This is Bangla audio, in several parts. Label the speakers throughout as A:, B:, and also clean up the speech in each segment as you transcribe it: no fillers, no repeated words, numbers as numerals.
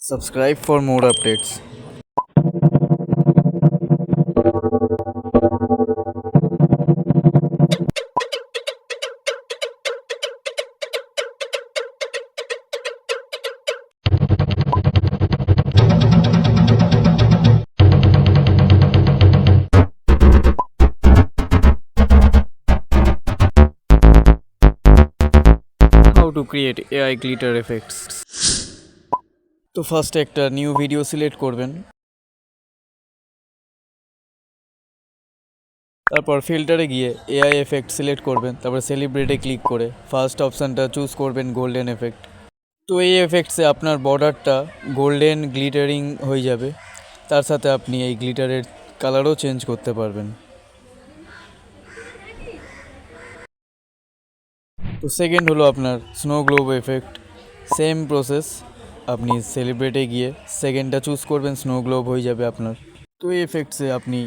A: Subscribe for more updates. How to create AI glitter effects. তো ফার্স্টে একটা নিউ ভিডিও সিলেক্ট করবেন, তারপর ফিল্টারে গিয়ে এআই এফেক্ট সিলেক্ট করবেন, তারপর সেলিব্রেটে ক্লিক করে ফার্স্ট অপশানটা চুজ করবেন গোল্ডেন এফেক্ট। তো এই এফেক্টসে আপনার বর্ডারটা গোল্ডেন গ্লিটারিং হয়ে যাবে, তার সাথে আপনি এই গ্লিটারের কালারও চেঞ্জ করতে পারবেন। তো সেকেন্ড হলো আপনার snow globe effect. Same process, আপনি সেলিব্রেটে গিয়ে সেকেন্ডটা চুজ করবেন, স্নো গ্লোব হয়ে যাবে আপনার। তো এই এফেক্টসে আপনি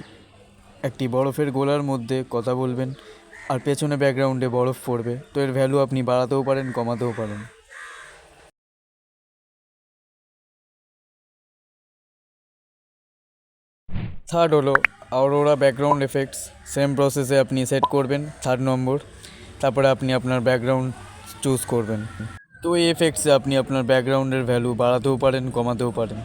A: একটি বরফের গোলার মধ্যে কথা বলবেন আর পেছনে ব্যাকগ্রাউন্ডে বরফ পড়বে। তো এর ভ্যালু আপনি বাড়াতেও পারেন, কমাতেও পারেন। থার্ড হলো অরোরা ব্যাকগ্রাউন্ড এফেক্টস। সেম প্রসেসে আপনি সেট করবেন থার্ড নম্বর, তারপরে আপনি আপনার ব্যাকগ্রাউন্ড চুজ করবেন। তো এই এফেক্টসে আপনি আপনার ব্যাকগ্রাউন্ডের ভ্যালু বাড়াতেও পারেন, কমাতেও পারেন।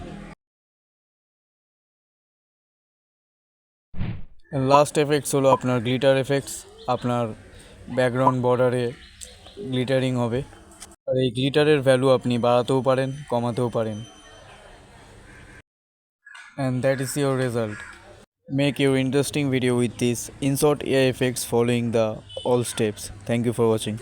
A: লাস্ট এফেক্টস হলো আপনার গ্লিটার এফেক্টস। আপনার ব্যাকগ্রাউন্ড বর্ডারে গ্লিটারিং হবে, আর এই গ্লিটারের ভ্যালু আপনি বাড়াতেও পারেন, কমাতেও পারেন। And that is your result. Make your interesting video with this InShot AI effects following the all steps. Thank you for watching.